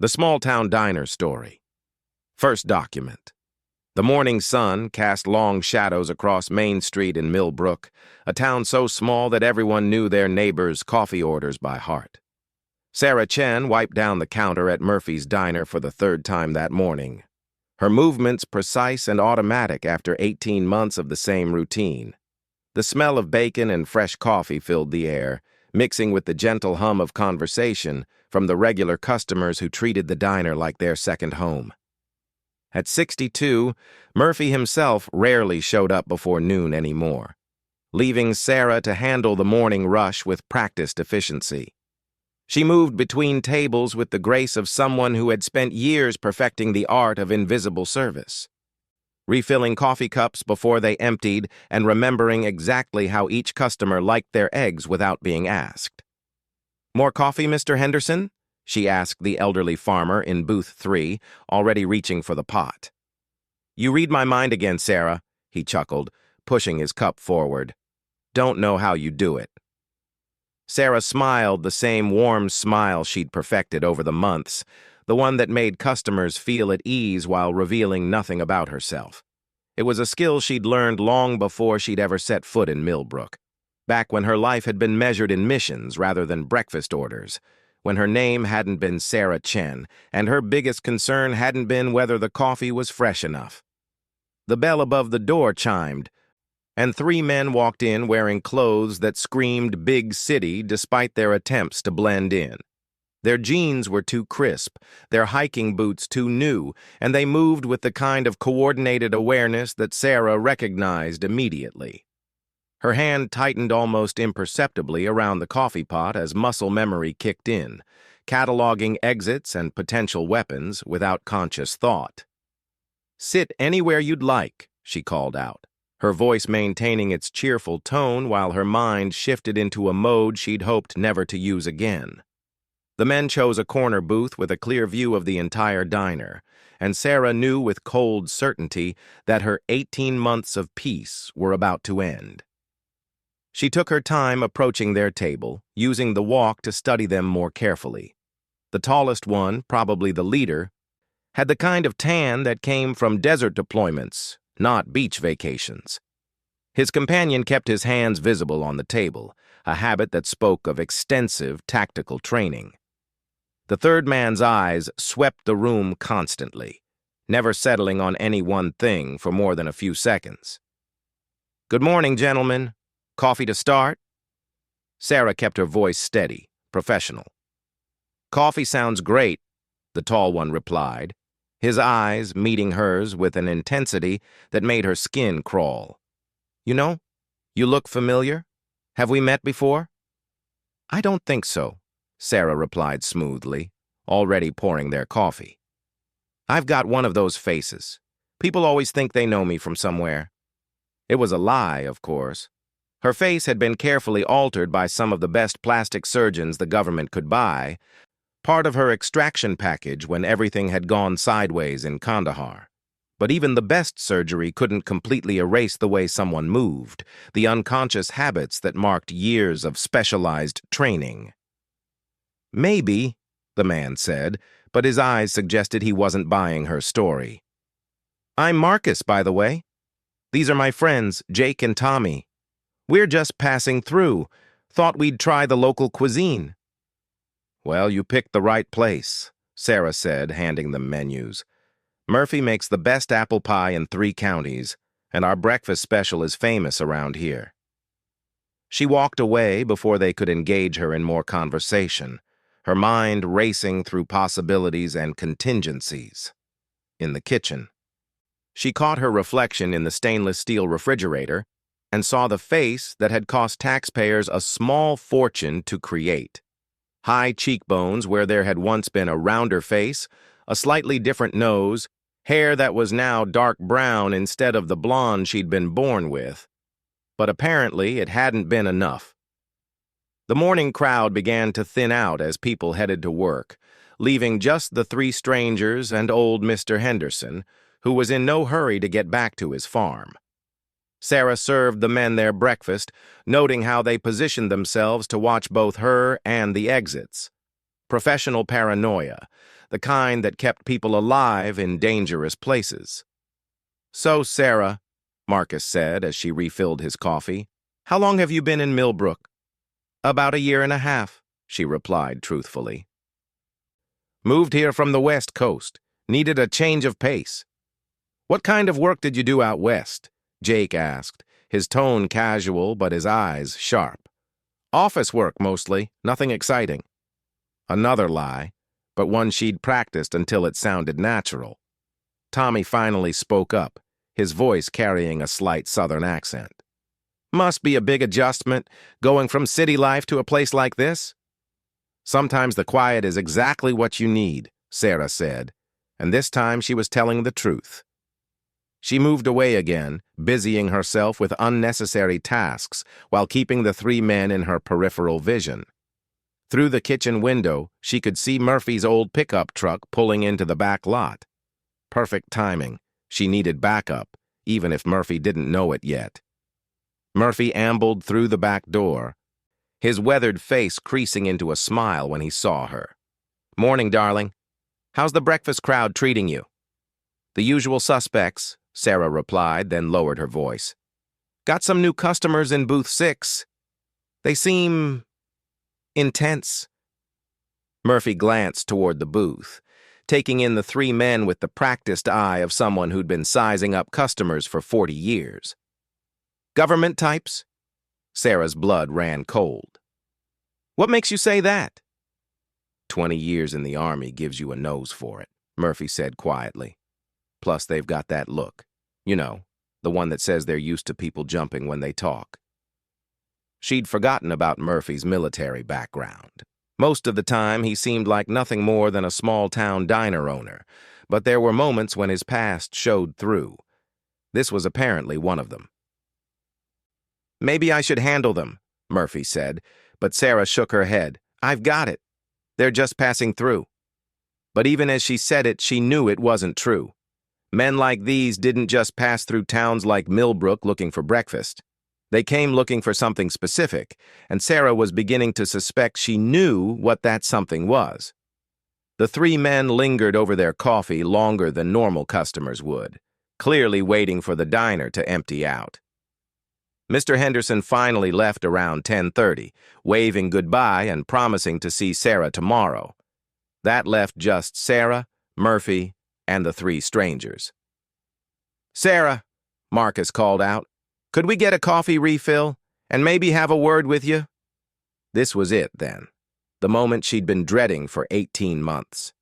The small-town diner story. First document. The morning sun cast long shadows across Main Street in Millbrook, a town so small that everyone knew their neighbors' coffee orders by heart. Sarah Chen wiped down the counter at Murphy's Diner for the third time that morning. Her movements precise and automatic after 18 months of the same routine. The smell of bacon and fresh coffee filled the air, mixing with the gentle hum of conversation from the regular customers who treated the diner like their second home. At 62, Murphy himself rarely showed up before noon anymore, leaving Sarah to handle the morning rush with practiced efficiency. She moved between tables with the grace of someone who had spent years perfecting the art of invisible service, refilling coffee cups before they emptied and remembering exactly how each customer liked their eggs without being asked. "More coffee, Mr. Henderson?" she asked the elderly farmer in booth 3, already reaching for the pot. "You read my mind again, Sarah," he chuckled, pushing his cup forward. "Don't know how you do it." Sarah smiled the same warm smile she'd perfected over the months, the one that made customers feel at ease while revealing nothing about herself. It was a skill she'd learned long before she'd ever set foot in Millbrook, back when her life had been measured in missions rather than breakfast orders, when her name hadn't been Sarah Chen, and her biggest concern hadn't been whether the coffee was fresh enough. The bell above the door chimed, and 3 men walked in wearing clothes that screamed big city despite their attempts to blend in. Their jeans were too crisp, their hiking boots too new, and they moved with the kind of coordinated awareness that Sarah recognized immediately. Her hand tightened almost imperceptibly around the coffee pot as muscle memory kicked in, cataloging exits and potential weapons without conscious thought. "Sit anywhere you'd like," she called out, her voice maintaining its cheerful tone while her mind shifted into a mode she'd hoped never to use again. The men chose a corner booth with a clear view of the entire diner, and Sarah knew with cold certainty that her 18 months of peace were about to end. She took her time approaching their table, using the walk to study them more carefully. The tallest one, probably the leader, had the kind of tan that came from desert deployments, not beach vacations. His companion kept his hands visible on the table, a habit that spoke of extensive tactical training. The third man's eyes swept the room constantly, never settling on any one thing for more than a few seconds. "Good morning, gentlemen. Coffee to start?" Sarah kept her voice steady, professional. "Coffee sounds great," the tall one replied, his eyes meeting hers with an intensity that made her skin crawl. "You know, you look familiar. Have we met before?" "I don't think so," Sarah replied smoothly, already pouring their coffee. "I've got one of those faces. People always think they know me from somewhere." It was a lie, of course. Her face had been carefully altered by some of the best plastic surgeons the government could buy, part of her extraction package when everything had gone sideways in Kandahar. But even the best surgery couldn't completely erase the way someone moved, the unconscious habits that marked years of specialized training. "Maybe," the man said, but his eyes suggested he wasn't buying her story. "I'm Marcus, by the way. These are my friends, Jake and Tommy. We're just passing through. Thought we'd try the local cuisine." "Well, you picked the right place," Sarah said, handing them menus. "Murphy makes the best apple pie in 3 counties, and our breakfast special is famous around here." She walked away before they could engage her in more conversation, her mind racing through possibilities and contingencies. In the kitchen, she caught her reflection in the stainless steel refrigerator and saw the face that had cost taxpayers a small fortune to create. High cheekbones where there had once been a rounder face, a slightly different nose, hair that was now dark brown instead of the blonde she'd been born with. But apparently it hadn't been enough. The morning crowd began to thin out as people headed to work, leaving just the 3 strangers and old Mr. Henderson, who was in no hurry to get back to his farm. Sarah served the men their breakfast, noting how they positioned themselves to watch both her and the exits. Professional paranoia, the kind that kept people alive in dangerous places. "So, Sarah," Marcus said as she refilled his coffee, "how long have you been in Millbrook?" "About a year and a half," she replied truthfully. "Moved here from the West Coast. Needed a change of pace." "What kind of work did you do out west?" Jake asked, his tone casual but his eyes sharp. "Office work, mostly. Nothing exciting." Another lie, but one she'd practiced until it sounded natural. Tommy finally spoke up, his voice carrying a slight southern accent. "Must be a big adjustment, going from city life to a place like this?" "Sometimes the quiet is exactly what you need," Sarah said, and this time she was telling the truth. She moved away again, busying herself with unnecessary tasks while keeping the three men in her peripheral vision. Through the kitchen window, she could see Murphy's old pickup truck pulling into the back lot. Perfect timing. She needed backup, even if Murphy didn't know it yet. Murphy ambled through the back door, his weathered face creasing into a smile when he saw her. "Morning, darling. How's the breakfast crowd treating you?" "The usual suspects," Sarah replied, then lowered her voice. "Got some new customers in booth 6. They seem intense." Murphy glanced toward the booth, taking in the three men with the practiced eye of someone who'd been sizing up customers for 40 years. "Government types?" Sarah's blood ran cold. "What makes you say that?" 20 years in the Army gives you a nose for it," Murphy said quietly. "Plus, they've got that look. You know, the one that says they're used to people jumping when they talk." She'd forgotten about Murphy's military background. Most of the time, he seemed like nothing more than a small-town diner owner, but there were moments when his past showed through. This was apparently one of them. "Maybe I should handle them," Murphy said, but Sarah shook her head. "I've got it. They're just passing through." But even as she said it, she knew it wasn't true. Men like these didn't just pass through towns like Millbrook looking for breakfast. They came looking for something specific, and Sarah was beginning to suspect she knew what that something was. The three men lingered over their coffee longer than normal customers would, clearly waiting for the diner to empty out. Mr. Henderson finally left around 10:30, waving goodbye and promising to see Sarah tomorrow. That left just Sarah, Murphy, and the three strangers. "Sarah," Marcus called out, "could we get a coffee refill and maybe have a word with you?" This was it, then, the moment she'd been dreading for 18 months.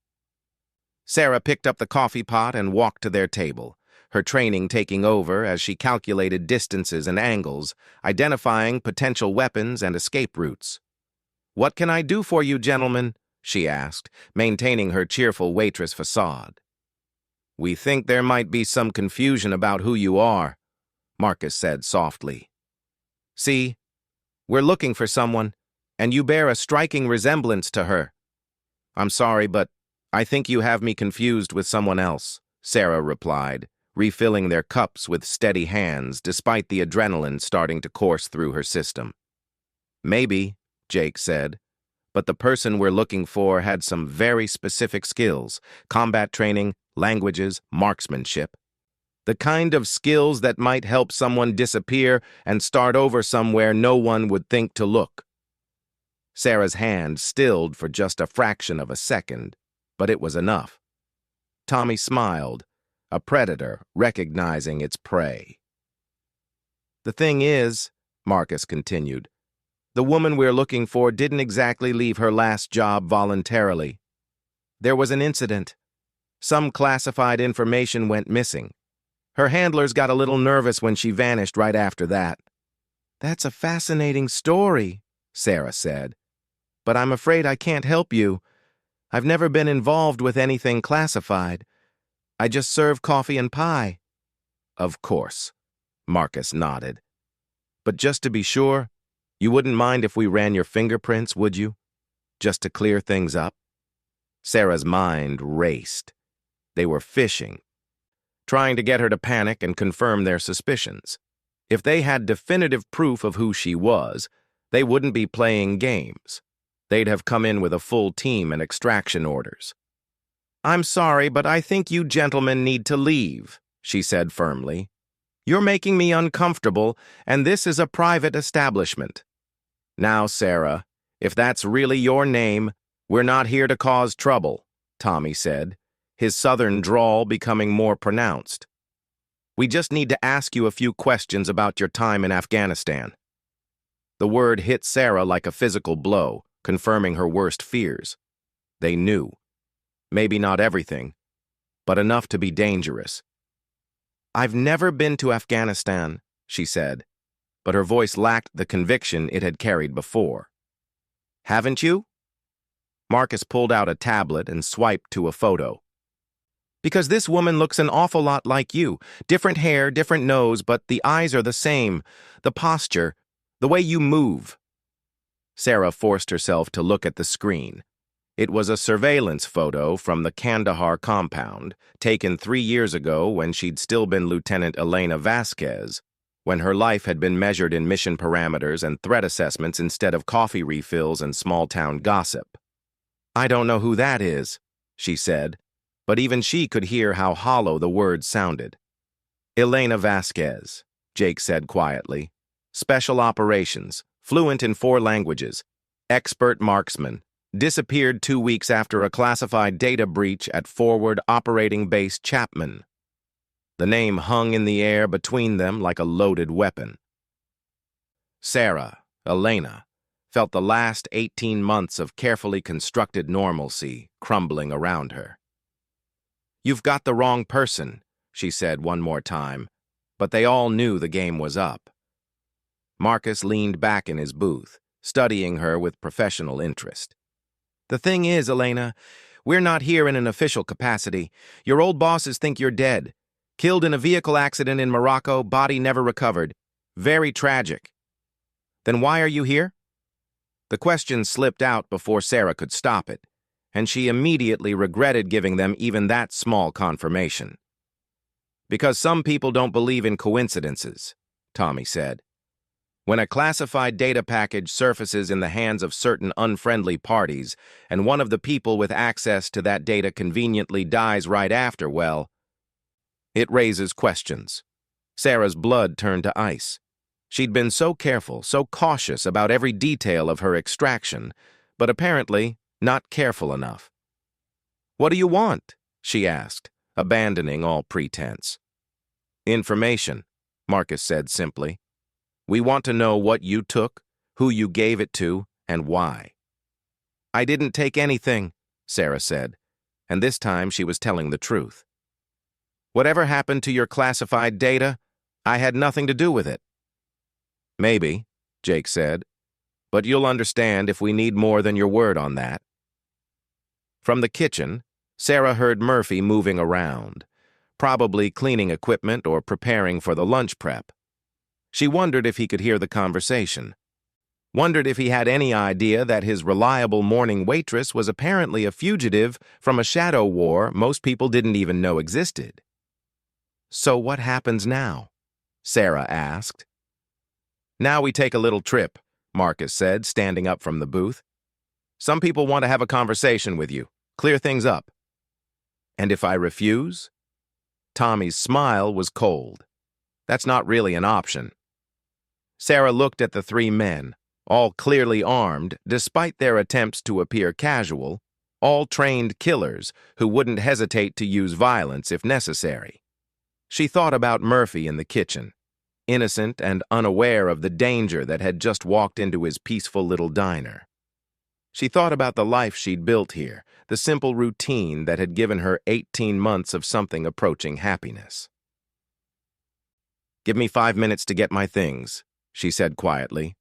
Sarah picked up the coffee pot and walked to their table, her training taking over as she calculated distances and angles, identifying potential weapons and escape routes. "What can I do for you, gentlemen?" she asked, maintaining her cheerful waitress facade. "We think there might be some confusion about who you are," Marcus said softly. "See, we're looking for someone, and you bear a striking resemblance to her." "I'm sorry, but I think you have me confused with someone else," Sarah replied, refilling their cups with steady hands despite the adrenaline starting to course through her system. "Maybe," Jake said, "but the person we're looking for had some very specific skills: combat training, languages, marksmanship. The kind of skills that might help someone disappear and start over somewhere no one would think to look." Sarah's hand stilled for just a fraction of a second, but it was enough. Tommy smiled, a predator recognizing its prey. "The thing is," Marcus continued, "the woman we're looking for didn't exactly leave her last job voluntarily. There was an incident. Some classified information went missing. Her handlers got a little nervous when she vanished right after that." "That's a fascinating story," Sarah said, "but I'm afraid I can't help you. I've never been involved with anything classified. I just serve coffee and pie." "Of course," Marcus nodded. "But just to be sure, you wouldn't mind if we ran your fingerprints, would you? Just to clear things up?" Sarah's mind raced. They were fishing, trying to get her to panic and confirm their suspicions. If they had definitive proof of who she was, they wouldn't be playing games. They'd have come in with a full team and extraction orders. I'm sorry, but I think you gentlemen need to leave, she said firmly. You're making me uncomfortable, and this is a private establishment. Now, Sarah, if that's really your name, we're not here to cause trouble, Tommy said, his southern drawl becoming more pronounced. We just need to ask you a few questions about your time in Afghanistan. The word hit Sarah like a physical blow, confirming her worst fears. They knew. Maybe not everything, but enough to be dangerous. I've never been to Afghanistan, she said, but her voice lacked the conviction it had carried before. Haven't you? Marcus pulled out a tablet and swiped to a photo. Because this woman looks an awful lot like you. Different hair, different nose, but the eyes are the same. The posture, the way you move. Sarah forced herself to look at the screen. It was a surveillance photo from the Kandahar compound, taken 3 years ago when she'd still been Lieutenant Elena Vasquez, when her life had been measured in mission parameters and threat assessments instead of coffee refills and small-town gossip. I don't know who that is, she said, but even she could hear how hollow the words sounded. Elena Vasquez, Jake said quietly. Special operations, fluent in 4 languages, expert marksman, disappeared 2 weeks after a classified data breach at Forward Operating Base Chapman. The name hung in the air between them like a loaded weapon. Sarah, Elena, felt the last 18 months of carefully constructed normalcy crumbling around her. You've got the wrong person, she said one more time, but they all knew the game was up. Marcus leaned back in his booth, studying her with professional interest. The thing is, Elena, we're not here in an official capacity. Your old bosses think you're dead. Killed in a vehicle accident in Morocco, body never recovered. Very tragic. Then why are you here? The question slipped out before Sarah could stop it, and she immediately regretted giving them even that small confirmation. Because some people don't believe in coincidences, Tommy said. When a classified data package surfaces in the hands of certain unfriendly parties, and one of the people with access to that data conveniently dies right after, well, it raises questions. Sarah's blood turned to ice. She'd been so careful, so cautious about every detail of her extraction, but apparently not careful enough. What do you want? She asked, abandoning all pretense. Information, Marcus said simply. We want to know what you took, who you gave it to, and why. I didn't take anything, Sarah said, and this time she was telling the truth. Whatever happened to your classified data, I had nothing to do with it. Maybe, Jake said, but you'll understand if we need more than your word on that. From the kitchen, Sarah heard Murphy moving around, probably cleaning equipment or preparing for the lunch prep. She wondered if he could hear the conversation. Wondered if he had any idea that his reliable morning waitress was apparently a fugitive from a shadow war most people didn't even know existed. So what happens now? Sarah asked. Now we take a little trip, Marcus said, standing up from the booth. Some people want to have a conversation with you, clear things up. And if I refuse? Tommy's smile was cold. That's not really an option. Sarah looked at the 3 men, all clearly armed, despite their attempts to appear casual, all trained killers who wouldn't hesitate to use violence if necessary. She thought about Murphy in the kitchen, innocent and unaware of the danger that had just walked into his peaceful little diner. She thought about the life she'd built here, the simple routine that had given her 18 months of something approaching happiness. Give me 5 minutes to get my things, she said quietly.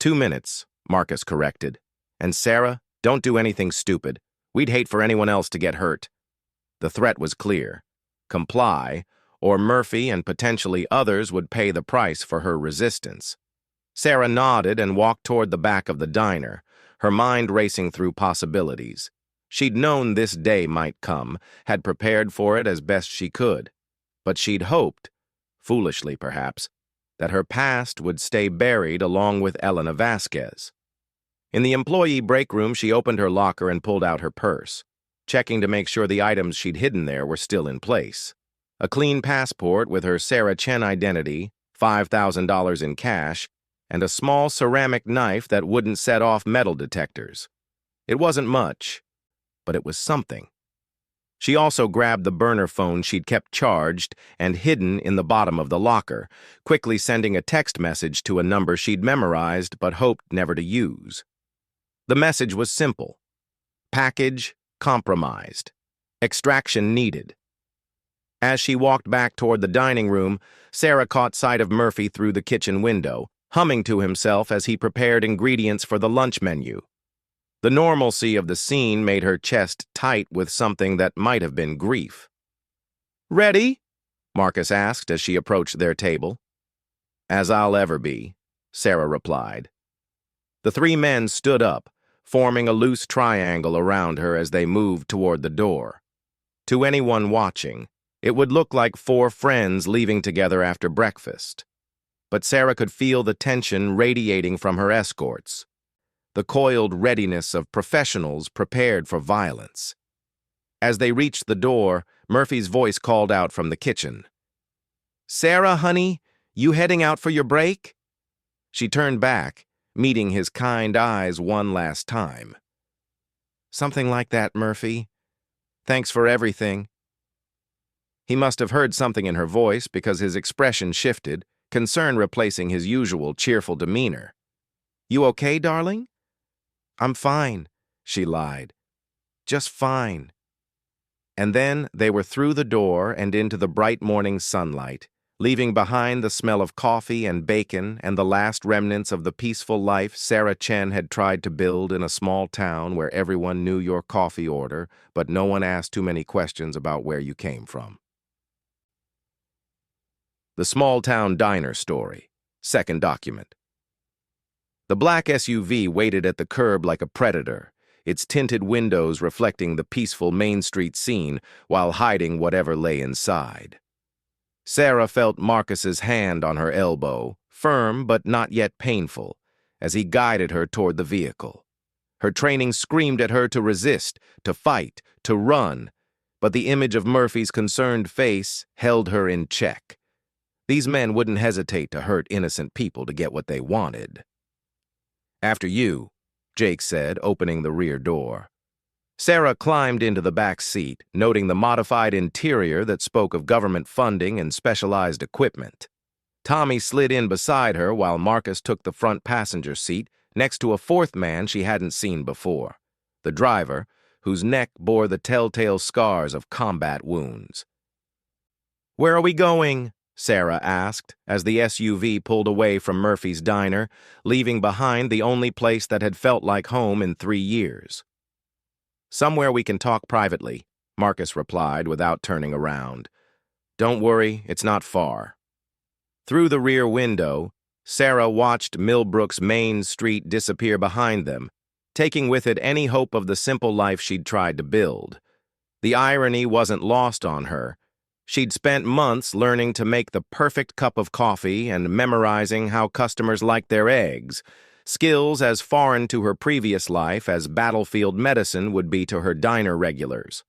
2 minutes, Marcus corrected. And Sarah, don't do anything stupid. We'd hate for anyone else to get hurt. The threat was clear. Comply, or Murphy and potentially others would pay the price for her resistance. Sarah nodded and walked toward the back of the diner, her mind racing through possibilities. She'd known this day might come, had prepared for it as best she could. But she'd hoped, foolishly perhaps, that her past would stay buried along with Elena Vasquez. In the employee break room, she opened her locker and pulled out her purse. checking to make sure the items she'd hidden there were still in place. A clean passport with her Sarah Chen identity, $5,000 in cash, and a small ceramic knife that wouldn't set off metal detectors. It wasn't much, but it was something. She also grabbed the burner phone she'd kept charged and hidden in the bottom of the locker, quickly sending a text message to a number she'd memorized but hoped never to use. The message was simple. Package compromised. Extraction needed. As she walked back toward the dining room, Sarah caught sight of Murphy through the kitchen window, humming to himself as he prepared ingredients for the lunch menu. The normalcy of the scene made her chest tight with something that might have been grief. "Ready?" Marcus asked as she approached their table. "As I'll ever be," Sarah replied. The three men stood up, forming a loose triangle around her as they moved toward the door. To anyone watching, it would look like four friends leaving together after breakfast. But Sarah could feel the tension radiating from her escorts, the coiled readiness of professionals prepared for violence. As they reached the door, Murphy's voice called out from the kitchen. "Sarah, honey, you heading out for your break?" She turned back, meeting his kind eyes one last time. "Something like that, Murphy. Thanks for everything." He must have heard something in her voice because his expression shifted, concern replacing his usual cheerful demeanor. "You okay, darling?" "I'm fine," she lied. "Just fine." And then they were through the door and into the bright morning sunlight, leaving behind the smell of coffee and bacon and the last remnants of the peaceful life Sarah Chen had tried to build in a small town where everyone knew your coffee order, but no one asked too many questions about where you came from. The Small Town Diner Story, second document. The black SUV waited at the curb like a predator, its tinted windows reflecting the peaceful Main Street scene while hiding whatever lay inside. Sarah felt Marcus's hand on her elbow, firm but not yet painful, as he guided her toward the vehicle. Her training screamed at her to resist, to fight, to run, but the image of Murphy's concerned face held her in check. These men wouldn't hesitate to hurt innocent people to get what they wanted. "After you," Jake said, opening the rear door. Sarah climbed into the back seat, noting the modified interior that spoke of government funding and specialized equipment. Tommy slid in beside her while Marcus took the front passenger seat next to a fourth man she hadn't seen before, the driver, whose neck bore the telltale scars of combat wounds. "Where are we going?" Sarah asked as the SUV pulled away from Murphy's diner, leaving behind the only place that had felt like home in 3 years. "Somewhere we can talk privately," Marcus replied without turning around. "Don't worry, it's not far." Through the rear window, Sarah watched Millbrook's Main Street disappear behind them, taking with it any hope of the simple life she'd tried to build. The irony wasn't lost on her. She'd spent months learning to make the perfect cup of coffee and memorizing how customers liked their eggs, skills as foreign to her previous life as battlefield medicine would be to her diner regulars.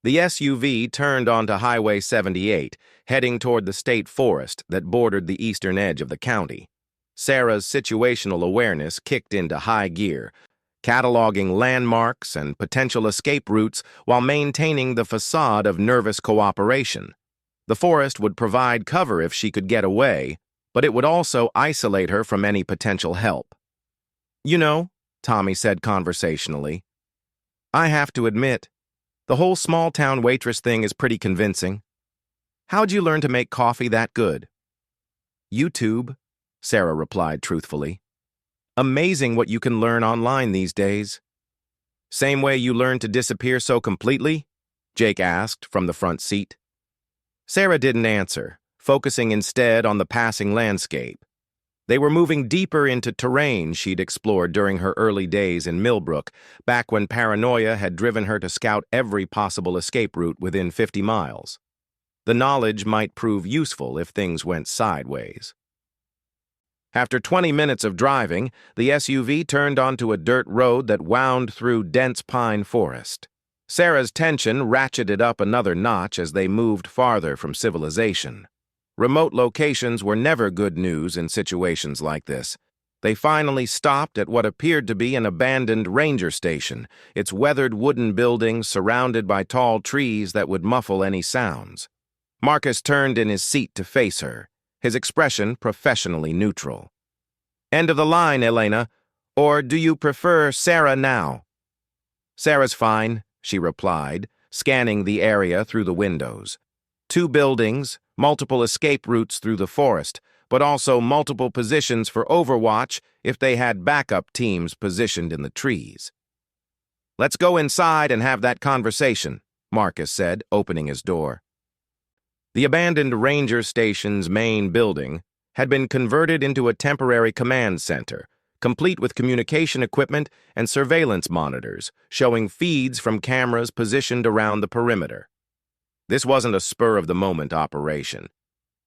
The SUV turned onto Highway 78, heading toward the state forest that bordered the eastern edge of the county. Sarah's situational awareness kicked into high gear, cataloging landmarks and potential escape routes while maintaining the facade of nervous cooperation. The forest would provide cover if she could get away, but it would also isolate her from any potential help. "You know," Tommy said conversationally, "I have to admit, the whole small-town waitress thing is pretty convincing. How'd you learn to make coffee that good?" "YouTube," Sarah replied truthfully. "Amazing what you can learn online these days." "Same way you learned to disappear so completely?" Jake asked from the front seat. Sarah didn't answer, focusing instead on the passing landscape. They were moving deeper into terrain she'd explored during her early days in Millbrook, back when paranoia had driven her to scout every possible escape route within 50 miles. The knowledge might prove useful if things went sideways. After 20 minutes of driving, the SUV turned onto a dirt road that wound through dense pine forest. Sarah's tension ratcheted up another notch as they moved farther from civilization. Remote locations were never good news in situations like this. They finally stopped at what appeared to be an abandoned ranger station, its weathered wooden buildings surrounded by tall trees that would muffle any sounds. Marcus turned in his seat to face her, his expression professionally neutral. "End of the line, Elena. Or do you prefer Sarah now?" "Sarah's fine," she replied, scanning the area through the windows. 2 buildings, multiple escape routes through the forest, but also multiple positions for overwatch if they had backup teams positioned in the trees. "Let's go inside and have that conversation," Marcus said, opening his door. The abandoned ranger station's main building had been converted into a temporary command center, complete with communication equipment and surveillance monitors, showing feeds from cameras positioned around the perimeter. This wasn't a spur-of-the-moment operation.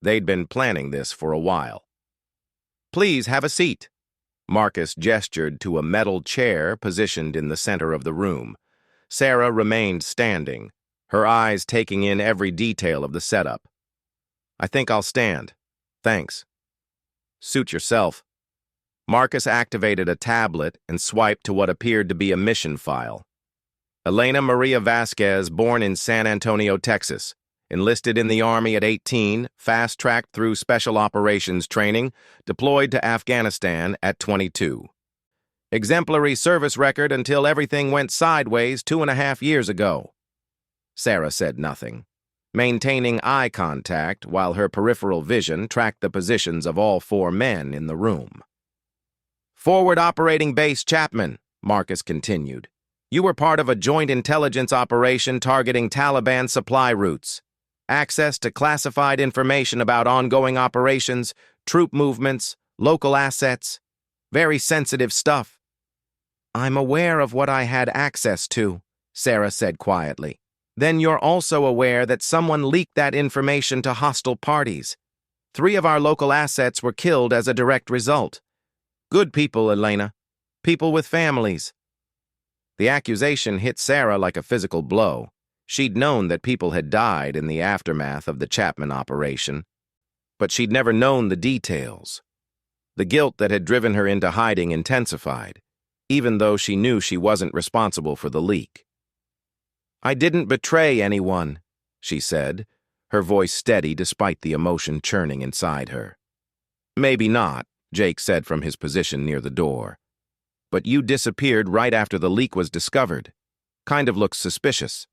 They'd been planning this for a while. "Please have a seat." Marcus gestured to a metal chair positioned in the center of the room. Sarah remained standing, her eyes taking in every detail of the setup. "I think I'll stand. Thanks." "Suit yourself." Marcus activated a tablet and swiped to what appeared to be a mission file. Elena Maria Vasquez, born in San Antonio, Texas. Enlisted in the Army at 18, fast-tracked through Special Operations training, deployed to Afghanistan at 22. Exemplary service record until everything went sideways 2.5 years ago. Sarah said nothing, maintaining eye contact while her peripheral vision tracked the positions of all 4 men in the room. "Forward Operating Base Chapman," Marcus continued. "You were part of a joint intelligence operation targeting Taliban supply routes. Access to classified information about ongoing operations, troop movements, local assets. Very sensitive stuff." "I'm aware of what I had access to," Sarah said quietly. "Then you're also aware that someone leaked that information to hostile parties. 3 of our local assets were killed as a direct result. Good people, Elena. People with families." The accusation hit Sarah like a physical blow. She'd known that people had died in the aftermath of the Chapman operation, but she'd never known the details. The guilt that had driven her into hiding intensified, even though she knew she wasn't responsible for the leak. "I didn't betray anyone," she said, her voice steady despite the emotion churning inside her. "Maybe not," Jake said from his position near the door. "But you disappeared right after the leak was discovered. Kind of looks suspicious."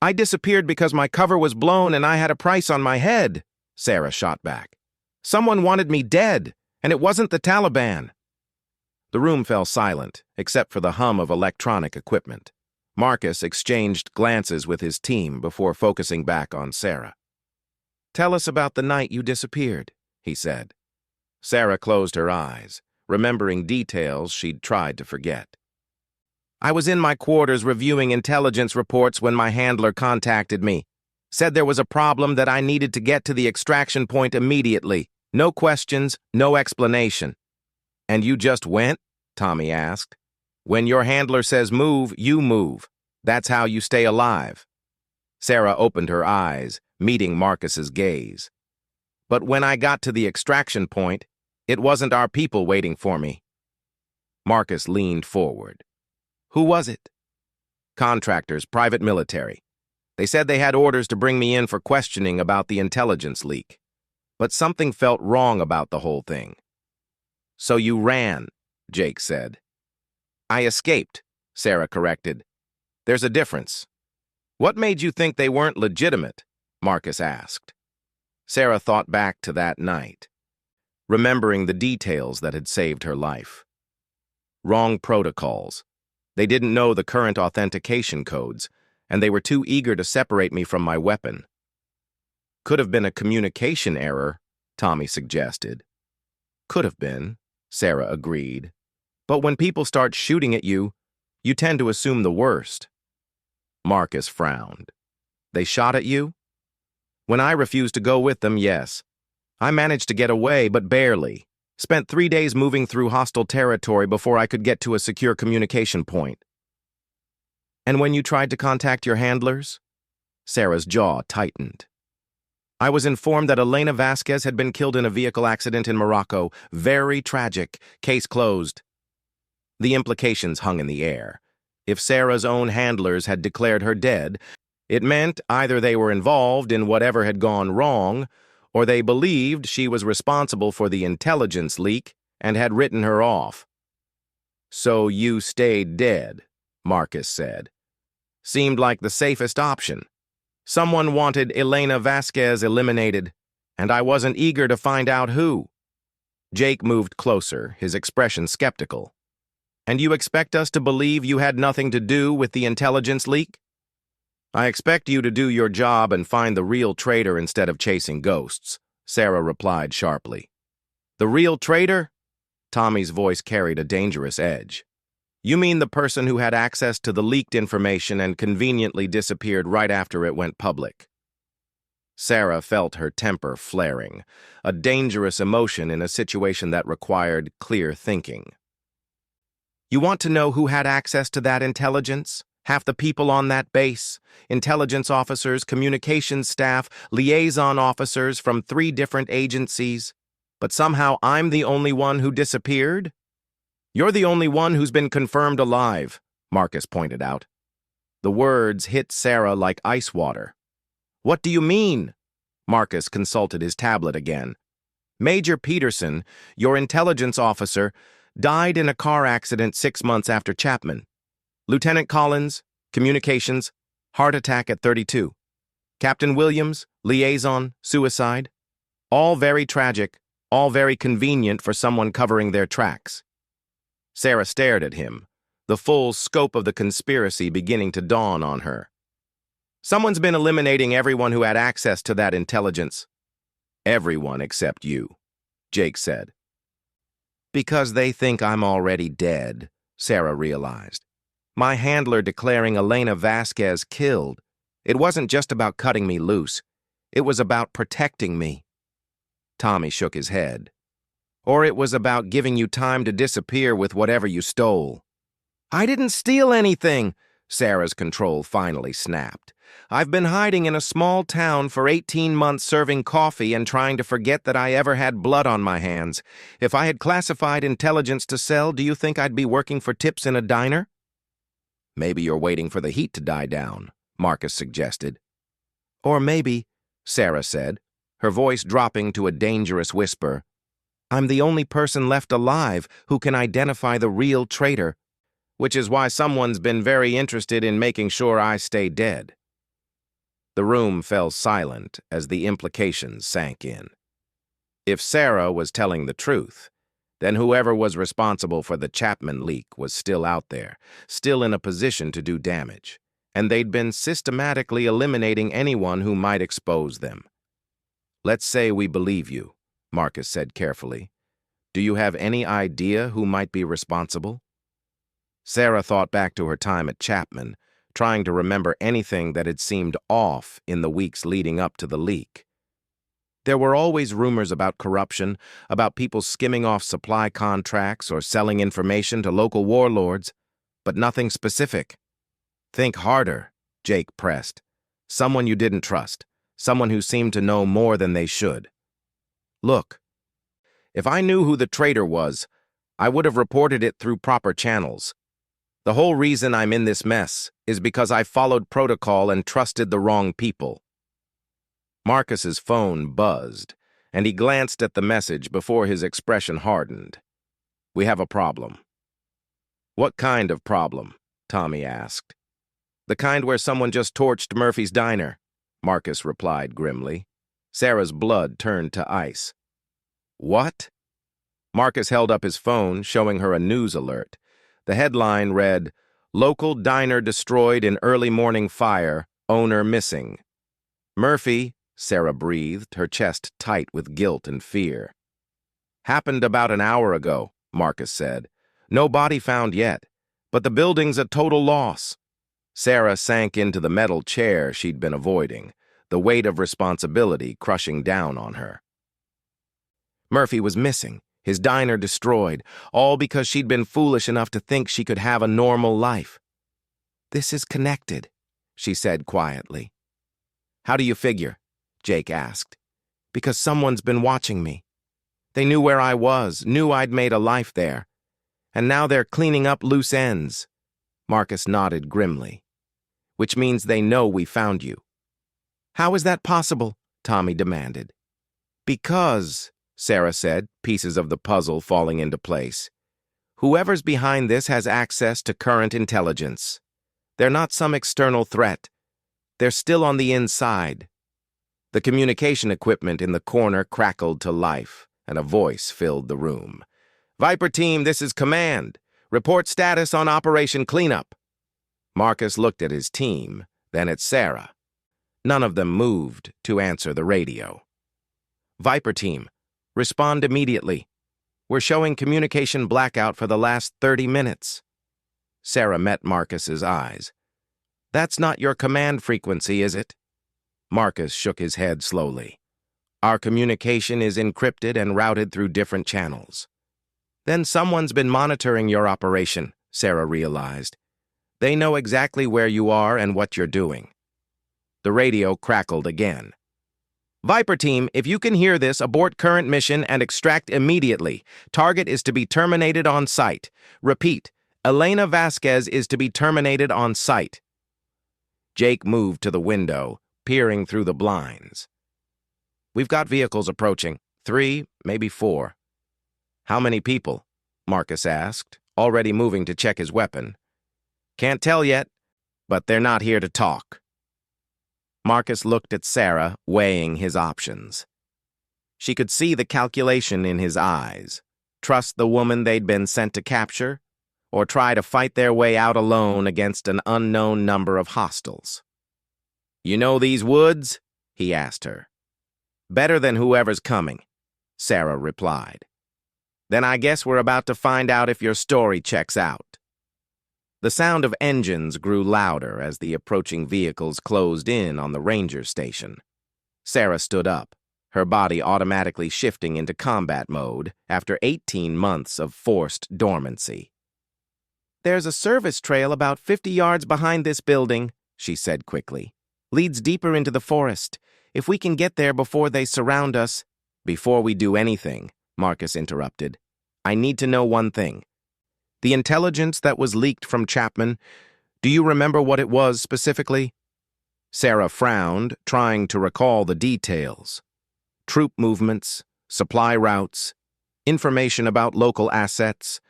"I disappeared because my cover was blown and I had a price on my head," Sarah shot back. "Someone wanted me dead, and it wasn't the Taliban." The room fell silent, except for the hum of electronic equipment. Marcus exchanged glances with his team before focusing back on Sarah. "Tell us about the night you disappeared," he said. Sarah closed her eyes, remembering details she'd tried to forget. "I was in my quarters reviewing intelligence reports when my handler contacted me. Said there was a problem that I needed to get to the extraction point immediately. No questions, no explanation." "And you just went?" Tommy asked. "When your handler says move, you move. That's how you stay alive." Sarah opened her eyes, meeting Marcus's gaze. "But when I got to the extraction point, it wasn't our people waiting for me." Marcus leaned forward. "Who was it?" "Contractors, private military. They said they had orders to bring me in for questioning about the intelligence leak. But something felt wrong about the whole thing." "So you ran," Jake said. "I escaped," Sarah corrected. "There's a difference." "What made you think they weren't legitimate?" Marcus asked. Sarah thought back to that night, remembering the details that had saved her life. Wrong protocols. They didn't know the current authentication codes, and they were too eager to separate me from my weapon. "Could have been a communication error," Tommy suggested. "Could have been," Sarah agreed. "But when people start shooting at you, you tend to assume the worst." Marcus frowned. "They shot at you?" "When I refused to go with them, yes. I managed to get away, but barely. Spent 3 days moving through hostile territory before I could get to a secure communication point." And when you tried to contact your handlers? Sarah's jaw tightened. I was informed that Elena Vasquez had been killed in a vehicle accident in Morocco. Very tragic. Case closed. The implications hung in the air. If Sarah's own handlers had declared her dead, it meant either they were involved in whatever had gone wrong, or they believed she was responsible for the intelligence leak and had written her off. So you stayed dead, Marcus said. Seemed like the safest option. Someone wanted Elena Vasquez eliminated, and I wasn't eager to find out who. Jake moved closer, his expression skeptical. And you expect us to believe you had nothing to do with the intelligence leak? I expect you to do your job and find the real traitor instead of chasing ghosts, Sarah replied sharply. The real traitor? Tommy's voice carried a dangerous edge. You mean the person who had access to the leaked information and conveniently disappeared right after it went public? Sarah felt her temper flaring, a dangerous emotion in a situation that required clear thinking. You want to know who had access to that intelligence? Half the people on that base, intelligence officers, communications staff, liaison officers from 3 different agencies. But somehow I'm the only one who disappeared? You're the only one who's been confirmed alive, Marcus pointed out. The words hit Sarah like ice water. What do you mean? Marcus consulted his tablet again. Major Peterson, your intelligence officer, died in a car accident 6 months after Chapman. Lieutenant Collins, communications, heart attack at 32. Captain Williams, liaison, suicide. All very tragic, all very convenient for someone covering their tracks. Sarah stared at him, the full scope of the conspiracy beginning to dawn on her. Someone's been eliminating everyone who had access to that intelligence. Everyone except you, Jake said. Because they think I'm already dead, Sarah realized. My handler declaring Elena Vasquez killed. It wasn't just about cutting me loose. It was about protecting me. Tommy shook his head. Or it was about giving you time to disappear with whatever you stole. I didn't steal anything, Sarah's control finally snapped. I've been hiding in a small town for 18 months serving coffee and trying to forget that I ever had blood on my hands. If I had classified intelligence to sell, do you think I'd be working for tips in a diner? Maybe you're waiting for the heat to die down, Marcus suggested. Or maybe, Sarah said, her voice dropping to a dangerous whisper, I'm the only person left alive who can identify the real traitor, which is why someone's been very interested in making sure I stay dead. The room fell silent as the implications sank in. If Sarah was telling the truth, then whoever was responsible for the Chapman leak was still out there, still in a position to do damage, and they'd been systematically eliminating anyone who might expose them. Let's say we believe you, Marcus said carefully. Do you have any idea who might be responsible? Sarah thought back to her time at Chapman, trying to remember anything that had seemed off in the weeks leading up to the leak. There were always rumors about corruption, about people skimming off supply contracts or selling information to local warlords, but nothing specific. Think harder, Jake pressed. Someone you didn't trust, someone who seemed to know more than they should. Look, if I knew who the traitor was, I would have reported it through proper channels. The whole reason I'm in this mess is because I followed protocol and trusted the wrong people. Marcus's phone buzzed, and he glanced at the message before his expression hardened. We have a problem. What kind of problem? Tommy asked. The kind where someone just torched Murphy's diner, Marcus replied grimly. Sarah's blood turned to ice. What? Marcus held up his phone, showing her a news alert. The headline read, Local diner destroyed in early morning fire, owner missing. Murphy, Sarah breathed, her chest tight with guilt and fear. Happened about an hour ago, Marcus said. No body found yet, but the building's a total loss. Sarah sank into the metal chair she'd been avoiding, the weight of responsibility crushing down on her. Murphy was missing. His diner destroyed, all because she'd been foolish enough to think she could have a normal life. This is connected, she said quietly. How do you figure? Jake asked. Because someone's been watching me. They knew where I was, knew I'd made a life there. And now they're cleaning up loose ends. Marcus nodded grimly. Which means they know we found you. How is that possible? Tommy demanded. Because, Sarah said, pieces of the puzzle falling into place. Whoever's behind this has access to current intelligence. They're not some external threat. They're still on the inside. The communication equipment in the corner crackled to life, and a voice filled the room. Viper Team, this is Command. Report status on Operation Cleanup. Marcus looked at his team, then at Sarah. None of them moved to answer the radio. Viper Team, respond immediately. We're showing communication blackout for the last 30 minutes. Sarah met Marcus's eyes. That's not your command frequency, is it? Marcus shook his head slowly. Our communication is encrypted and routed through different channels. Then someone's been monitoring your operation, Sarah realized. They know exactly where you are and what you're doing. The radio crackled again. Viper Team, if you can hear this, abort current mission and extract immediately. Target is to be terminated on sight. Repeat, Elena Vasquez is to be terminated on sight. Jake moved to the window, peering through the blinds. We've got vehicles approaching. 3, maybe 4. How many people? Marcus asked, already moving to check his weapon. Can't tell yet, but they're not here to talk. Marcus looked at Sarah, weighing his options. She could see the calculation in his eyes. Trust the woman they'd been sent to capture, or try to fight their way out alone against an unknown number of hostiles. You know these woods? He asked her. Better than whoever's coming, Sarah replied. Then I guess we're about to find out if your story checks out. The sound of engines grew louder as the approaching vehicles closed in on the ranger station. Sarah stood up, her body automatically shifting into combat mode after 18 months of forced dormancy. There's a service trail about 50 yards behind this building, she said quickly. Leads deeper into the forest. If we can get there before they surround us... Before we do anything, Marcus interrupted, I need to know one thing. The intelligence that was leaked from Chapman, do you remember what it was specifically? Sarah frowned, trying to recall the details. Troop movements, supply routes, information about local assets.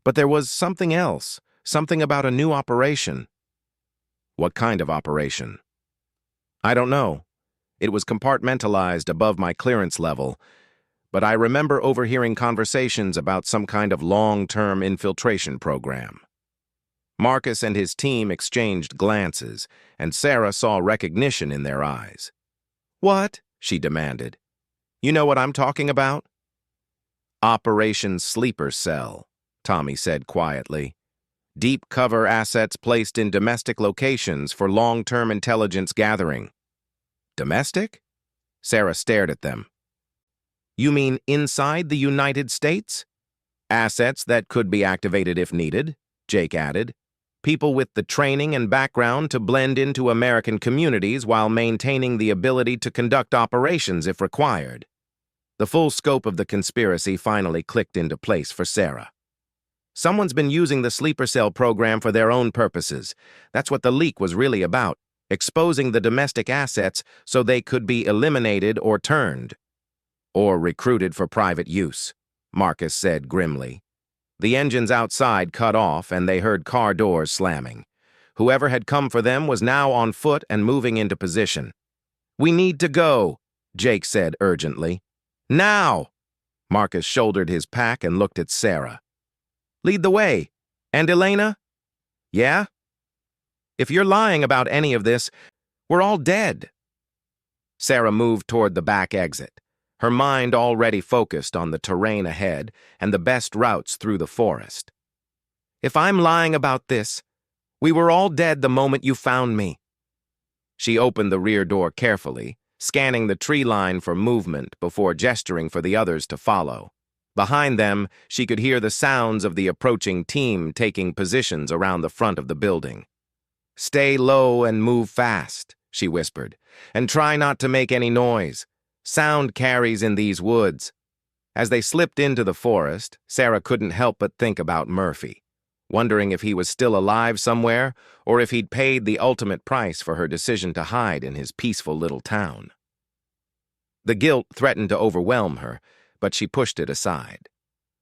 But there was something else, something about a new operation. What kind of operation? I don't know. It was compartmentalized above my clearance level, but I remember overhearing conversations about some kind of long-term infiltration program. Marcus and his team exchanged glances, and Sarah saw recognition in their eyes. What? She demanded. You know what I'm talking about? Operation Sleeper Cell, Tommy said quietly. Deep cover assets placed in domestic locations for long-term intelligence gathering. Domestic? Sarah stared at them. You mean inside the United States? Assets that could be activated if needed, Jake added. People with the training and background to blend into American communities while maintaining the ability to conduct operations if required. The full scope of the conspiracy finally clicked into place for Sarah. Someone's been using the Sleeper Cell program for their own purposes. That's what the leak was really about, exposing the domestic assets so they could be eliminated or turned. Or recruited for private use, Marcus said grimly. The engines outside cut off and they heard car doors slamming. Whoever had come for them was now on foot and moving into position. We need to go, Jake said urgently. Now! Marcus shouldered his pack and looked at Sarah. Lead the way. And Elena? Yeah? If you're lying about any of this, we're all dead. Sarah moved toward the back exit, her mind already focused on the terrain ahead and the best routes through the forest. If I'm lying about this, we were all dead the moment you found me. She opened the rear door carefully, scanning the tree line for movement before gesturing for the others to follow. Behind them, she could hear the sounds of the approaching team taking positions around the front of the building. "Stay low and move fast," she whispered, "and try not to make any noise. Sound carries in these woods." As they slipped into the forest, Sarah couldn't help but think about Murphy, wondering if he was still alive somewhere or if he'd paid the ultimate price for her decision to hide in his peaceful little town. The guilt threatened to overwhelm her, but she pushed it aside.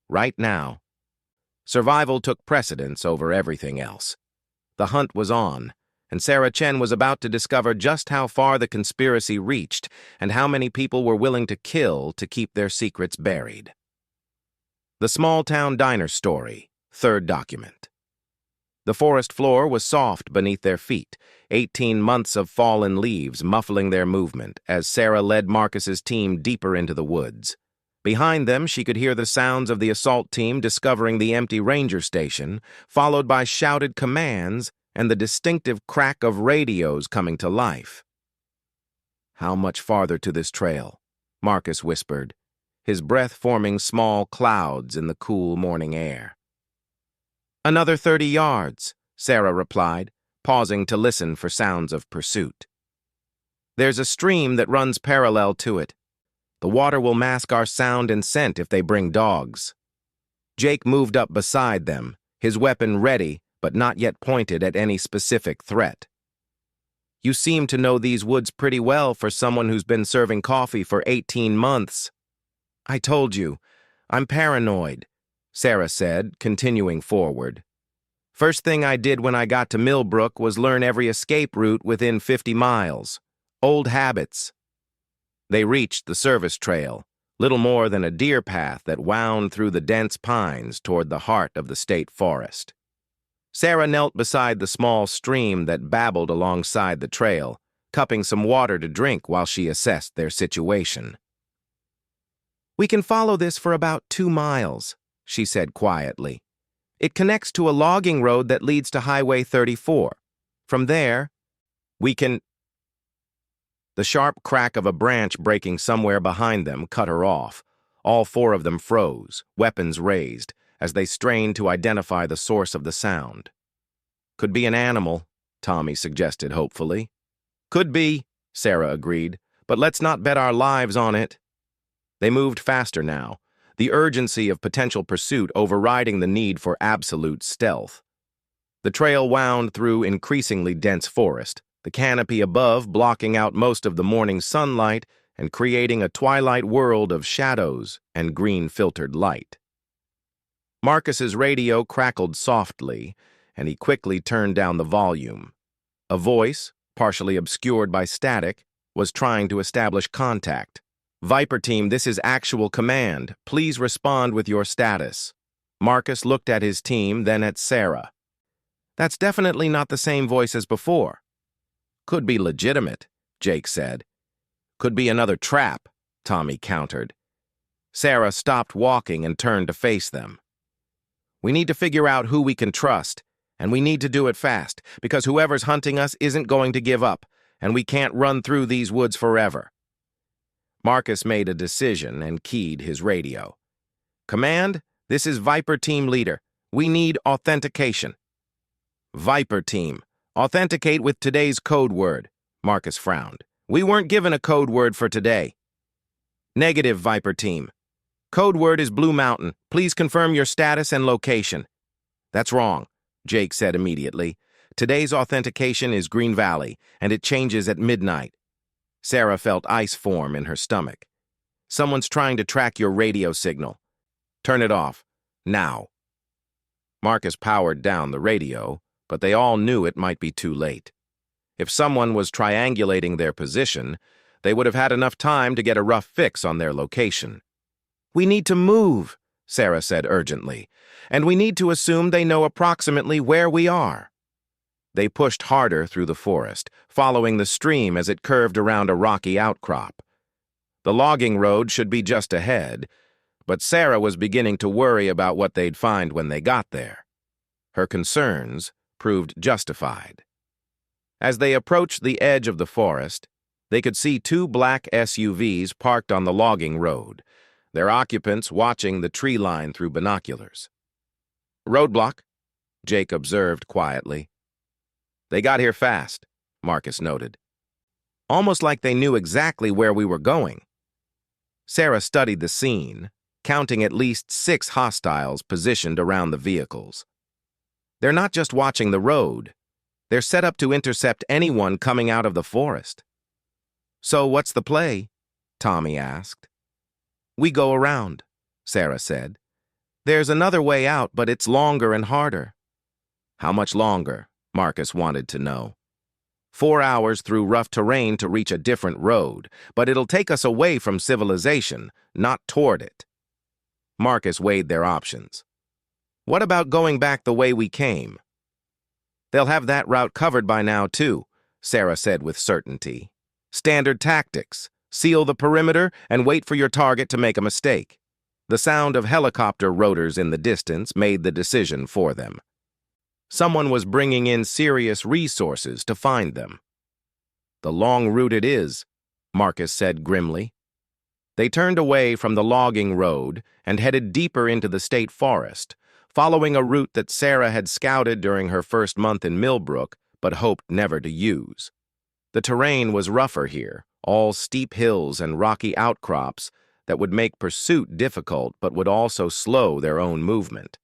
Right now, survival took precedence over everything else. The hunt was on, and Sarah Chen was about to discover just how far the conspiracy reached and how many people were willing to kill to keep their secrets buried. The Small Town Diner Story, third document. The forest floor was soft beneath their feet, 18 months of fallen leaves muffling their movement as Sarah led Marcus's team deeper into the woods. Behind them, she could hear the sounds of the assault team discovering the empty ranger station, followed by shouted commands and the distinctive crack of radios coming to life. "How much farther to this trail?" Marcus whispered, his breath forming small clouds in the cool morning air. "Another 30 yards, Sarah replied, pausing to listen for sounds of pursuit. "There's a stream that runs parallel to it. The water will mask our sound and scent if they bring dogs." Jake moved up beside them, his weapon ready but not yet pointed at any specific threat. "You seem to know these woods pretty well for someone who's been serving coffee for 18 months. "I told you, I'm paranoid," Sarah said, continuing forward. "First thing I did when I got to Millbrook was learn every escape route within 50 miles. Old habits." They reached the service trail, little more than a deer path that wound through the dense pines toward the heart of the state forest. Sarah knelt beside the small stream that babbled alongside the trail, cupping some water to drink while she assessed their situation. "We can follow this for about 2 miles, she said quietly. "It connects to a logging road that leads to Highway 34. From there, we can—" The sharp crack of a branch breaking somewhere behind them cut her off. All 4 of them froze, weapons raised, as they strained to identify the source of the sound. "Could be an animal," Tommy suggested hopefully. "Could be," Sarah agreed, "but let's not bet our lives on it." They moved faster now, the urgency of potential pursuit overriding the need for absolute stealth. The trail wound through increasingly dense forest, the canopy above blocking out most of the morning sunlight and creating a twilight world of shadows and green-filtered light. Marcus's radio crackled softly, and he quickly turned down the volume. A voice, partially obscured by static, was trying to establish contact. "Viper Team, this is actual command. Please respond with your status." Marcus looked at his team, then at Sarah. "That's definitely not the same voice as before." "Could be legitimate," Jake said. "Could be another trap," Tommy countered. Sarah stopped walking and turned to face them. "We need to figure out who we can trust, and we need to do it fast, because whoever's hunting us isn't going to give up, and we can't run through these woods forever." Marcus made a decision and keyed his radio. "Command, this is Viper Team Leader. We need authentication." "Viper Team, authenticate with today's code word," Marcus frowned. "We weren't given a code word for today." "Negative, Viper Team. Code word is Blue Mountain. Please confirm your status and location." "That's wrong," Jake said immediately. "Today's authentication is Green Valley, and it changes at midnight." Sarah felt ice form in her stomach. "Someone's trying to track your radio signal. Turn it off. Now." Marcus powered down the radio, but they all knew it might be too late. If someone was triangulating their position, they would have had enough time to get a rough fix on their location. "We need to move," Sarah said urgently, "and we need to assume they know approximately where we are." They pushed harder through the forest, following the stream as it curved around a rocky outcrop. The logging road should be just ahead, but Sarah was beginning to worry about what they'd find when they got there. Her concerns proved justified. As they approached the edge of the forest, they could see 2 black SUVs parked on the logging road, their occupants watching the tree line through binoculars. "Roadblock," Jake observed quietly. They got here fast, Marcus noted. Almost like they knew exactly where we were going. Sarah studied the scene, counting at least 6 hostiles positioned around the vehicles. They're not just watching the road. They're set up to intercept anyone coming out of the forest. So what's the play? Tommy asked. We go around, Sarah said. There's another way out, but it's longer and harder. How much longer? Marcus wanted to know. 4 hours through rough terrain to reach a different road, but it'll take us away from civilization, not toward it. Marcus weighed their options. What about going back the way we came? They'll have that route covered by now, too, Sarah said with certainty. Standard tactics. Seal the perimeter and wait for your target to make a mistake. The sound of helicopter rotors in the distance made the decision for them. Someone was bringing in serious resources to find them. The long route it is, Marcus said grimly. They turned away from the logging road and headed deeper into the state forest, following a route that Sarah had scouted during her first month in Millbrook but hoped never to use. The terrain was rougher here, all steep hills and rocky outcrops that would make pursuit difficult but would also slow their own movement.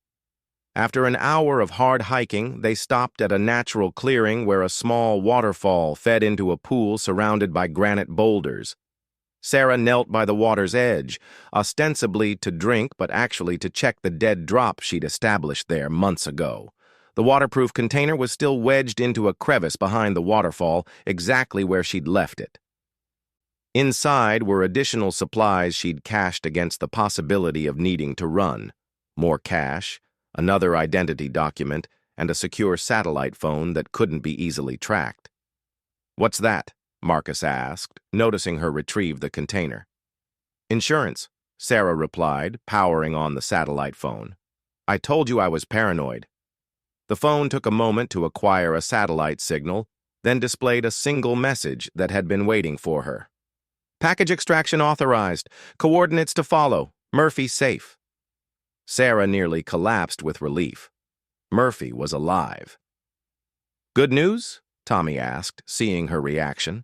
After an hour of hard hiking, they stopped at a natural clearing where a small waterfall fed into a pool surrounded by granite boulders. Sarah knelt by the water's edge, ostensibly to drink but actually to check the dead drop she'd established there months ago. The waterproof container was still wedged into a crevice behind the waterfall, exactly where she'd left it. Inside were additional supplies she'd cached against the possibility of needing to run. More cash, another identity document, and a secure satellite phone that couldn't be easily tracked. What's that? Marcus asked, noticing her retrieve the container. Insurance, Sarah replied, powering on the satellite phone. I told you I was paranoid. The phone took a moment to acquire a satellite signal, then displayed a single message that had been waiting for her. Package extraction authorized. Coordinates to follow. Murphy safe. Sarah nearly collapsed with relief. Murphy was alive. Good news? Tommy asked, seeing her reaction.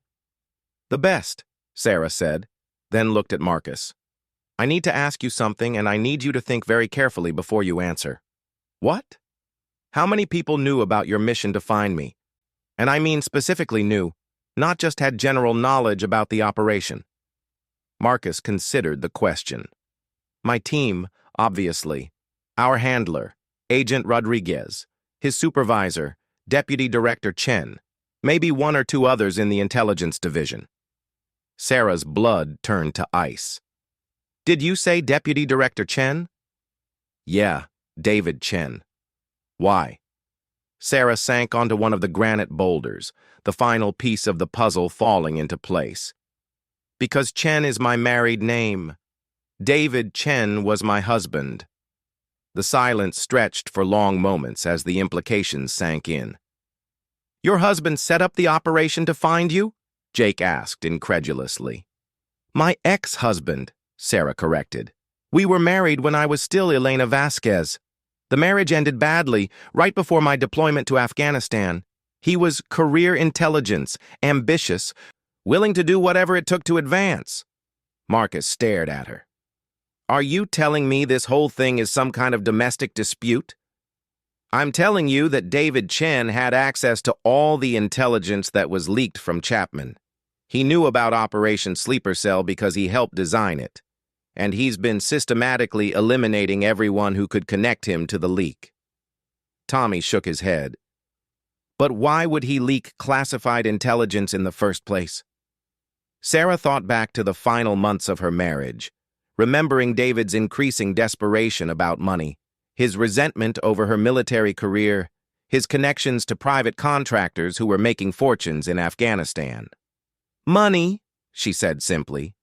The best, Sarah said, then looked at Marcus. I need to ask you something, and I need you to think very carefully before you answer. What? How many people knew about your mission to find me? And I mean specifically knew, not just had general knowledge about the operation. Marcus considered the question. My team, obviously. Our handler, Agent Rodriguez. His supervisor, Deputy Director Chen. Maybe 1 or 2 others in the intelligence division. Sarah's blood turned to ice. Did you say Deputy Director Chen? Yeah, David Chen. Why? Sarah sank onto one of the granite boulders, the final piece of the puzzle falling into place. Because Chen is my married name. David Chen was my husband. The silence stretched for long moments as the implications sank in. Your husband set up the operation to find you? Jake asked incredulously. My ex-husband, Sarah corrected. We were married when I was still Elena Vasquez. The marriage ended badly, right before my deployment to Afghanistan. He was career intelligence, ambitious, willing to do whatever it took to advance. Marcus stared at her. Are you telling me this whole thing is some kind of domestic dispute? I'm telling you that David Chen had access to all the intelligence that was leaked from Chapman. He knew about Operation Sleeper Cell because he helped design it. And he's been systematically eliminating everyone who could connect him to the leak. Tommy shook his head. But why would he leak classified intelligence in the first place? Sarah thought back to the final months of her marriage, remembering David's increasing desperation about money, his resentment over her military career, his connections to private contractors who were making fortunes in Afghanistan. Money, she said simply.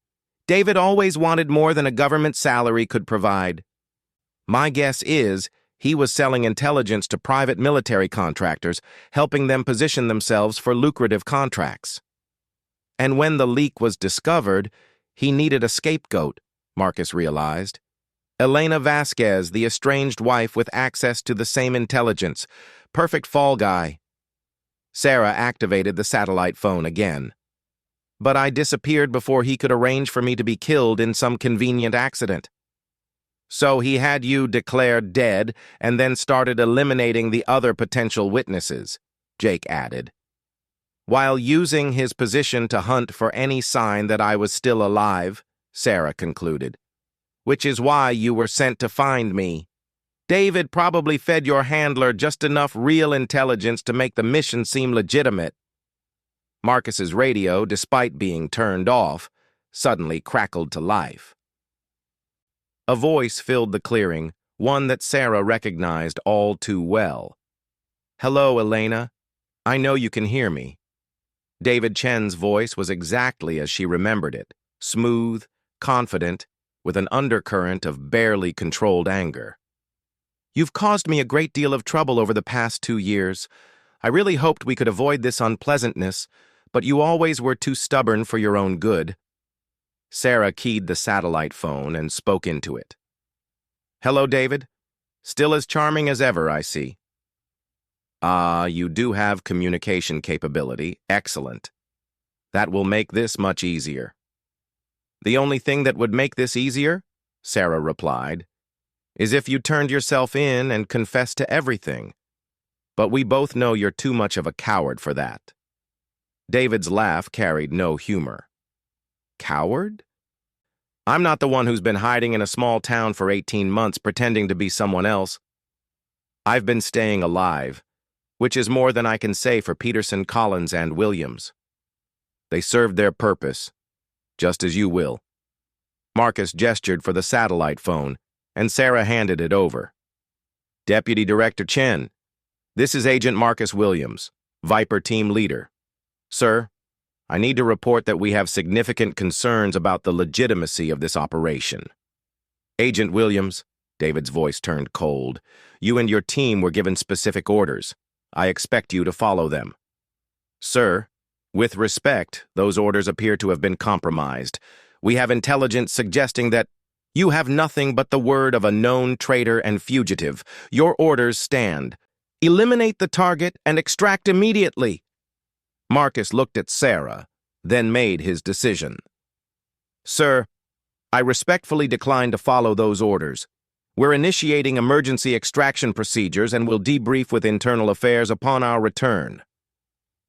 David always wanted more than a government salary could provide. My guess is he was selling intelligence to private military contractors, helping them position themselves for lucrative contracts. And when the leak was discovered, he needed a scapegoat, Marcus realized. Elena Vasquez, the estranged wife with access to the same intelligence. Perfect fall guy. Sarah activated the satellite phone again. But I disappeared before he could arrange for me to be killed in some convenient accident. So he had you declared dead and then started eliminating the other potential witnesses, Jake added, while using his position to hunt for any sign that I was still alive, Sarah concluded, which is why you were sent to find me. David probably fed your handler just enough real intelligence to make the mission seem legitimate. Marcus's radio, despite being turned off, suddenly crackled to life. A voice filled the clearing, one that Sarah recognized all too well. "Hello, Elena. I know you can hear me." David Chen's voice was exactly as she remembered it, smooth, confident, with an undercurrent of barely controlled anger. "You've caused me a great deal of trouble over the past 2 years. I really hoped we could avoid this unpleasantness, but you always were too stubborn for your own good." Sarah keyed the satellite phone and spoke into it. "Hello, David. Still as charming as ever, I see." You do have communication capability. Excellent. That will make this much easier." "The only thing that would make this easier," Sarah replied, "is if you turned yourself in and confessed to everything. But we both know you're too much of a coward for that." David's laugh carried no humor. "Coward? I'm not the one who's been hiding in a small town for 18 months pretending to be someone else. I've been staying alive, which is more than I can say for Peterson, Collins, and Williams. They served their purpose, just as you will." Marcus gestured for the satellite phone, and Sarah handed it over. "Deputy Director Chen, this is Agent Marcus Williams, Viper Team Leader. Sir, I need to report that we have significant concerns about the legitimacy of this operation." "Agent Williams," David's voice turned cold, "you and your team were given specific orders. I expect you to follow them." "Sir, with respect, those orders appear to have been compromised. We have intelligence suggesting that you have nothing but the word of a known traitor and fugitive. Your orders stand. Eliminate the target and extract immediately." Marcus looked at Sarah, then made his decision. "Sir, I respectfully decline to follow those orders. We're initiating emergency extraction procedures and will debrief with Internal Affairs upon our return.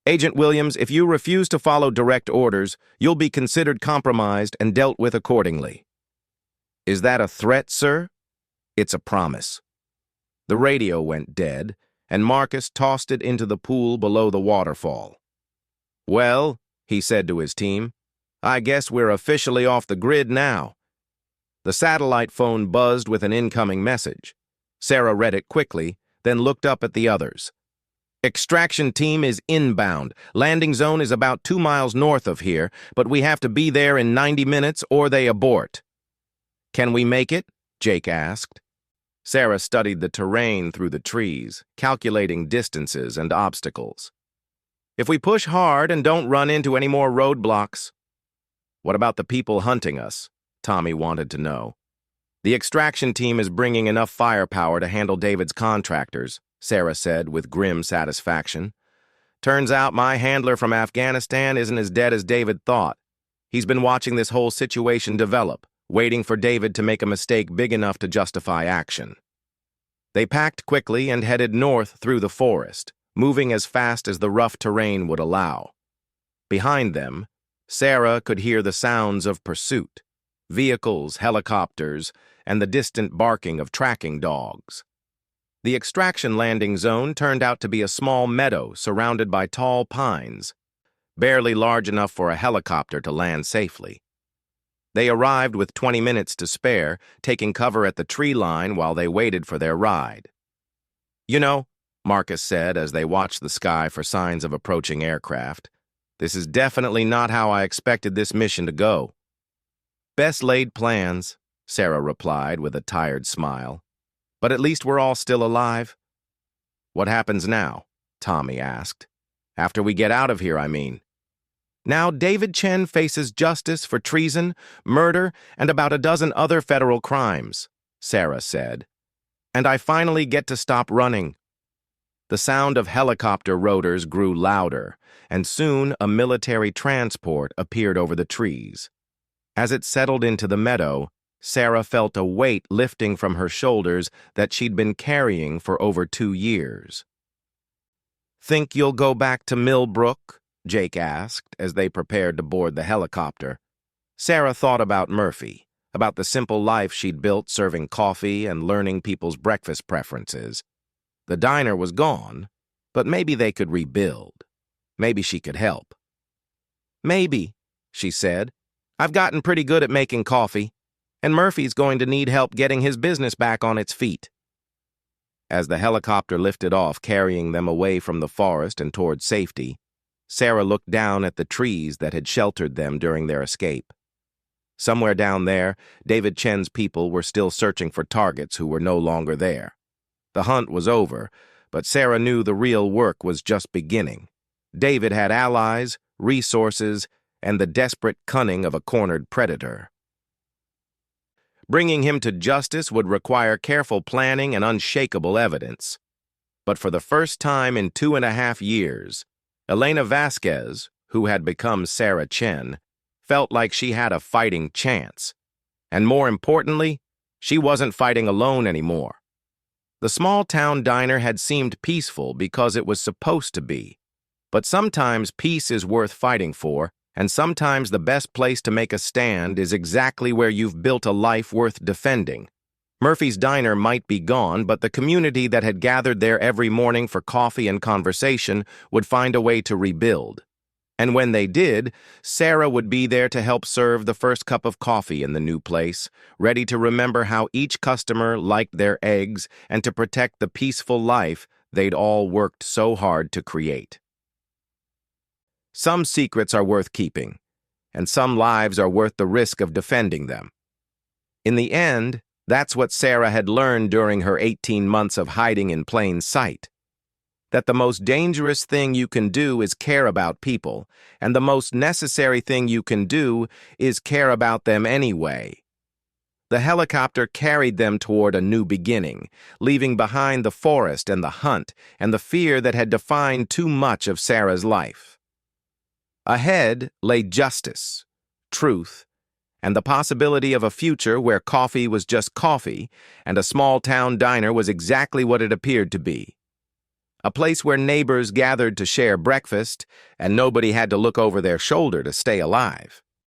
Agent Williams, if you refuse to follow direct orders, you'll be considered compromised and dealt with accordingly." "Is that a threat, sir?" "It's a promise." The radio went dead, and Marcus tossed it into the pool below the waterfall. "Well," he said to his team, "I guess we're officially off the grid now." The satellite phone buzzed with an incoming message. Sarah read it quickly, then looked up at the others. "Extraction team is inbound. Landing zone is about 2 miles north of here, but we have to be there in 90 minutes or they abort." "Can we make it?" Jake asked. Sarah studied the terrain through the trees, calculating distances and obstacles. "If we push hard and don't run into any more roadblocks." "What about the people hunting us?" Tommy wanted to know. "The extraction team is bringing enough firepower to handle David's contractors," Sarah said with grim satisfaction. "Turns out my handler from Afghanistan isn't as dead as David thought. He's been watching this whole situation develop, waiting for David to make a mistake big enough to justify action." They packed quickly and headed north through the forest, moving as fast as the rough terrain would allow. Behind them, Sarah could hear the sounds of pursuit. Vehicles, helicopters, and the distant barking of tracking dogs. The extraction landing zone turned out to be a small meadow surrounded by tall pines, barely large enough for a helicopter to land safely. They arrived with 20 minutes to spare, taking cover at the tree line while they waited for their ride. "You know," Marcus said as they watched the sky for signs of approaching aircraft, "this is definitely not how I expected this mission to go." "Best laid plans," Sarah replied with a tired smile. "But at least we're all still alive." "What happens now?" Tommy asked. "After we get out of here, I mean." "Now David Chen faces justice for treason, murder, and about a dozen other federal crimes," Sarah said. "And I finally get to stop running." The sound of helicopter rotors grew louder, and soon a military transport appeared over the trees. As it settled into the meadow, Sarah felt a weight lifting from her shoulders that she'd been carrying for over 2 years. "Think you'll go back to Millbrook?" Jake asked as they prepared to board the helicopter. Sarah thought about Murphy, about the simple life she'd built serving coffee and learning people's breakfast preferences. The diner was gone, but maybe they could rebuild. Maybe she could help. "Maybe," she said. "I've gotten pretty good at making coffee, and Murphy's going to need help getting his business back on its feet." As the helicopter lifted off, carrying them away from the forest and toward safety, Sarah looked down at the trees that had sheltered them during their escape. Somewhere down there, David Chen's people were still searching for targets who were no longer there. The hunt was over, but Sarah knew the real work was just beginning. David had allies, resources, and the desperate cunning of a cornered predator. Bringing him to justice would require careful planning and unshakable evidence. But for the first time in 2.5 years, Elena Vasquez, who had become Sarah Chen, felt like she had a fighting chance. And more importantly, she wasn't fighting alone anymore. The small-town diner had seemed peaceful because it was supposed to be. But sometimes peace is worth fighting for, and sometimes the best place to make a stand is exactly where you've built a life worth defending. Murphy's diner might be gone, but the community that had gathered there every morning for coffee and conversation would find a way to rebuild. And when they did, Sarah would be there to help serve the first cup of coffee in the new place, ready to remember how each customer liked their eggs and to protect the peaceful life they'd all worked so hard to create. Some secrets are worth keeping, and some lives are worth the risk of defending them. In the end, that's what Sarah had learned during her 18 months of hiding in plain sight. That the most dangerous thing you can do is care about people, and the most necessary thing you can do is care about them anyway. The helicopter carried them toward a new beginning, leaving behind the forest and the hunt and the fear that had defined too much of Sarah's life. Ahead lay justice, truth, and the possibility of a future where coffee was just coffee and a small-town diner was exactly what it appeared to be. A place where neighbors gathered to share breakfast and nobody had to look over their shoulder to stay alive.